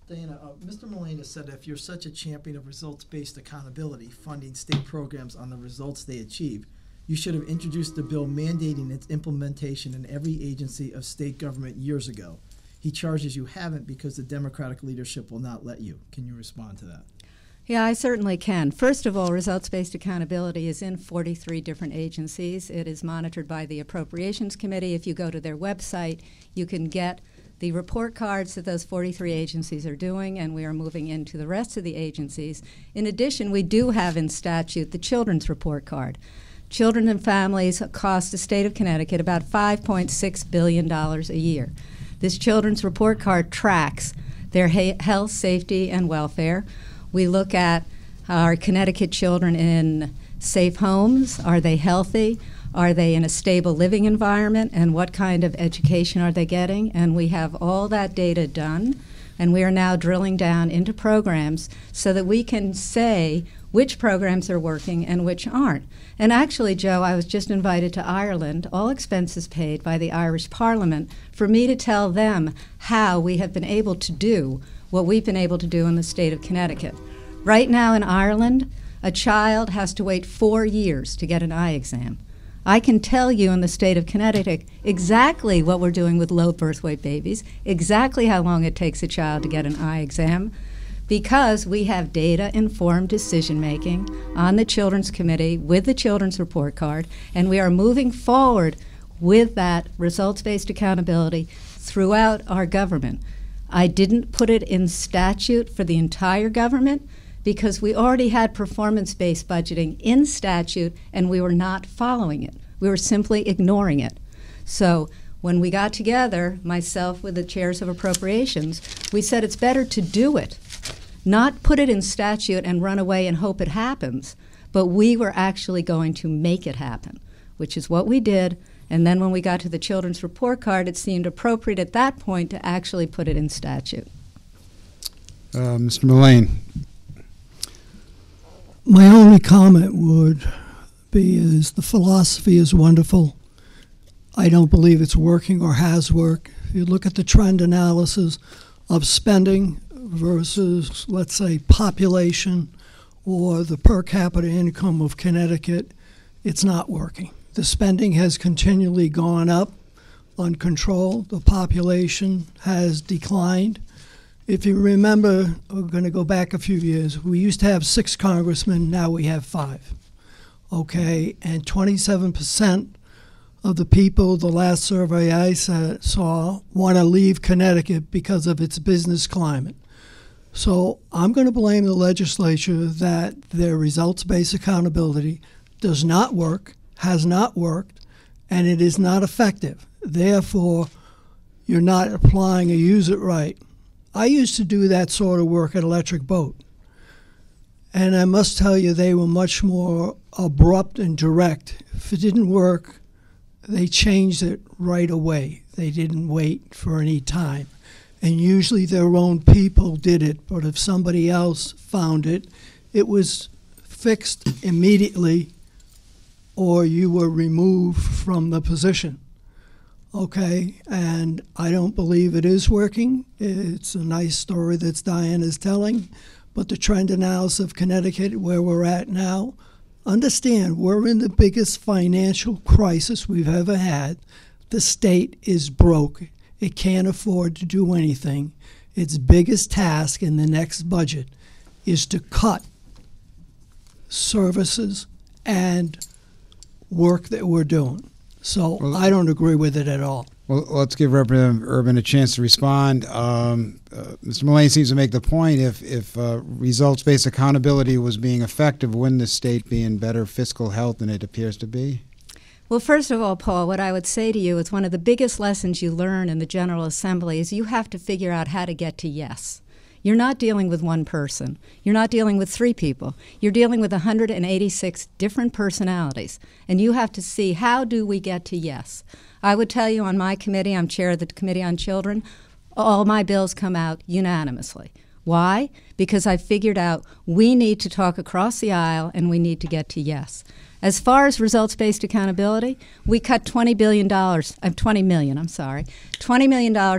Diana, Mr. Mullane has said if you're such a champion of results-based accountability, funding state programs on the results they achieve, you should have introduced the bill mandating its implementation in every agency of state government years ago. He charges you haven't because the Democratic leadership will not let you. Can you respond to that? Yeah, I certainly can. First of all, results-based accountability is in 43 different agencies. It is monitored by the Appropriations Committee. If you go to their website, you can get the report cards that those 43 agencies are doing, and we are moving into the rest of the agencies. In addition, we do have in statute the children's report card. Children and families cost the state of Connecticut about $5.6 billion a year. This children's report card tracks their health, safety, and welfare. We look at our Connecticut children in safe homes. Are they healthy? Are they in a stable living environment? And what kind of education are they getting? And we have all that data done, and we are now drilling down into programs so that we can say which programs are working and which aren't. And actually, Joe, I was just invited to Ireland, all expenses paid by the Irish Parliament, for me to tell them how we have been able to do what we've been able to do in the state of Connecticut. Right now in Ireland, a child has to wait 4 years to get an eye exam. I can tell you in the state of Connecticut exactly what we're doing with low birth weight babies, exactly how long it takes a child to get an eye exam, because we have data-informed decision-making on the Children's Committee with the Children's Report Card, and we are moving forward with that results-based accountability throughout our government. I didn't put it in statute for the entire government because we already had performance-based budgeting in statute and we were not following it. We were simply ignoring it. So when we got together, myself with the chairs of appropriations, we said it's better to do it, not put it in statute and run away and hope it happens, but we were actually going to make it happen, which is what we did. And then when we got to the Children's Report Card, it seemed appropriate at that point to actually put it in statute. Mr. Mullane. My only comment would be is the philosophy is wonderful. I don't believe it's working or has worked. If you look at the trend analysis of spending versus, let's say, population or the per capita income of Connecticut, it's not working. The spending has continually gone up uncontrolled. The population has declined. If you remember, we're going to go back a few years. We used to have 6 congressmen, now we have 5. Okay, and 27% of the people, the last survey I saw, want to leave Connecticut because of its business climate. So I'm going to blame the legislature that their results-based accountability does not work, has not worked, and it is not effective. Therefore, you're not applying a use it right. I used to do that sort of work at Electric Boat. And I must tell you, they were much more abrupt and direct. If it didn't work, they changed it right away. They didn't wait for any time. And usually their own people did it, but if somebody else found it, it was fixed immediately or you were removed from the position. Okay, and I don't believe it is working. It's a nice story that Diana's telling, but the trend analysis of Connecticut, where we're at now, understand we're in the biggest financial crisis we've ever had. The state is broke. It can't afford to do anything. Its biggest task in the next budget is to cut services and work that we're doing. So I don't agree with it at all. Well, let's give Representative Urban a chance to respond. Mr. Mullane seems to make the point if results-based accountability was being effective, wouldn't the state be in better fiscal health than it appears to be? Well, first of all, Paul, what I would say to you is one of the biggest lessons you learn in the General Assembly is you have to figure out how to get to yes. You're not dealing with one person. You're not dealing with 3 people. You're dealing with 186 different personalities, and you have to see how do we get to yes. I would tell you on my committee, I'm chair of the Committee on Children, all my bills come out unanimously. Why? Because I figured out we need to talk across the aisle and we need to get to yes. As far as results-based accountability, we cut $20 million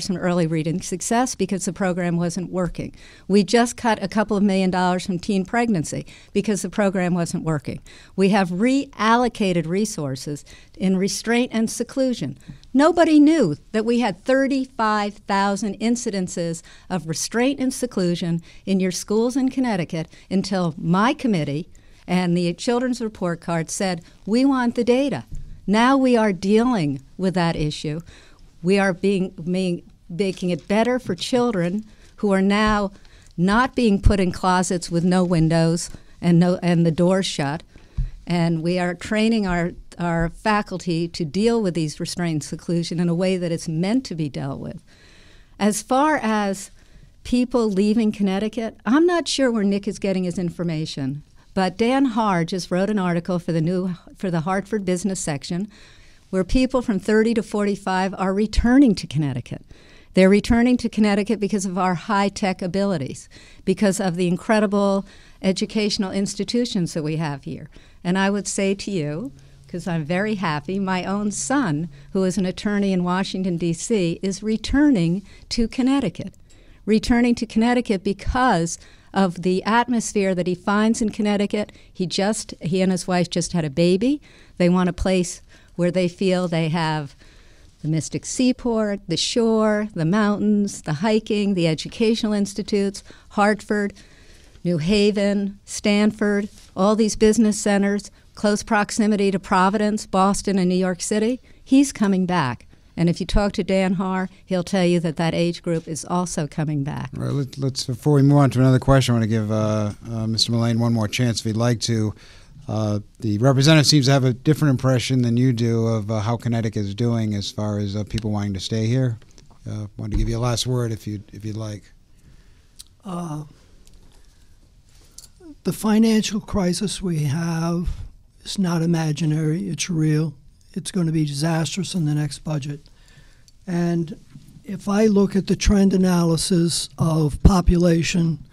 from early reading success because the program wasn't working. We just cut a couple of $1 million from teen pregnancy because the program wasn't working. We have reallocated resources in restraint and seclusion. Nobody knew that we had 35,000 incidences of restraint and seclusion in your schools in Connecticut until my committee and the Children's Report Card said, we want the data. Now we are dealing with that issue. We are making it better for children who are now not being put in closets with no windows and the doors shut. And we are training our faculty to deal with these restraint and seclusion in a way that it's meant to be dealt with. As far as people leaving Connecticut, I'm not sure where Nick is getting his information. But Dan Haar just wrote an article for the Hartford Business section where people from 30 to 45 are returning to Connecticut. They're returning to Connecticut because of our high-tech abilities, because of the incredible educational institutions that we have here. And I would say to you, because I'm very happy, my own son, who is an attorney in Washington, D.C., is returning to Connecticut. Returning to Connecticut because of the atmosphere that he finds in Connecticut. He and his wife just had a baby. They want a place where they feel they have the Mystic Seaport, the shore, the mountains, the hiking, the educational institutes, Hartford, New Haven, Stanford, all these business centers, close proximity to Providence, Boston, and New York City. He's coming back. And if you talk to Dan Haar, he'll tell you that age group is also coming back. All right, let's before we move on to another question, I want to give Mr. Mullane one more chance if he'd like to. The representative seems to have a different impression than you do of how Connecticut is doing as far as people wanting to stay here. I want to give you a last word if you'd like. The financial crisis we have is not imaginary, it's real. It's going to be disastrous in the next budget. And if I look at the trend analysis of population,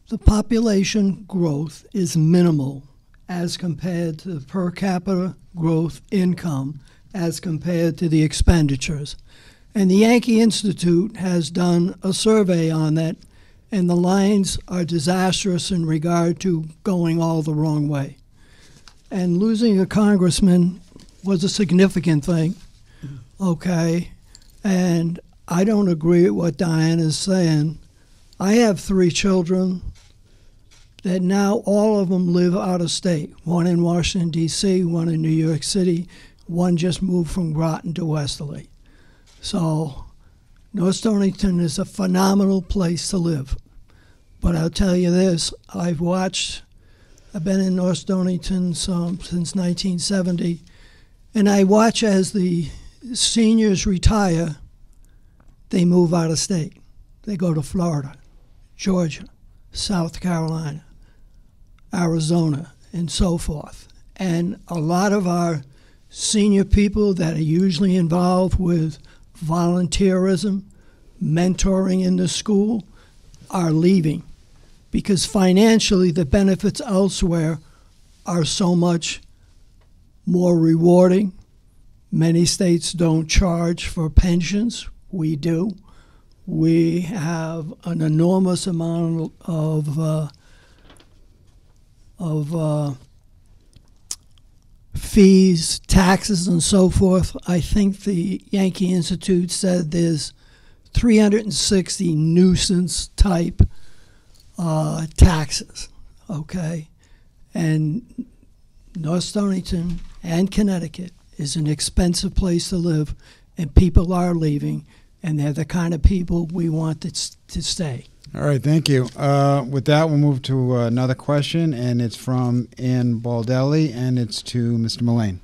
the population growth is minimal as compared to the per capita growth income as compared to the expenditures. And the Yankee Institute has done a survey on that, and the lines are disastrous in regard to going all the wrong way. And losing a congressman was a significant thing, okay? And I don't agree with what Diane is saying. I have 3 children that now all of them live out of state. One in Washington, D.C., one in New York City, one just moved from Groton to Westerly. So North Stonington is a phenomenal place to live. But I'll tell you this, I've been in North Stonington since 1970, and I watch as the seniors retire, they move out of state. They go to Florida, Georgia, South Carolina, Arizona, and so forth. And a lot of our senior people that are usually involved with volunteerism, mentoring in the school, are leaving, because financially the benefits elsewhere are so much more rewarding. Many states don't charge for pensions. We do. We have an enormous amount of fees, taxes, and so forth. I think the Yankee Institute said there's 360 nuisance-type taxes, okay? And North Stonington and Connecticut is an expensive place to live, and people are leaving, and they're the kind of people we want to stay. All right, thank you. With that, we'll move to another question, and it's from Ann Baldelli, and it's to Mr. Mullane.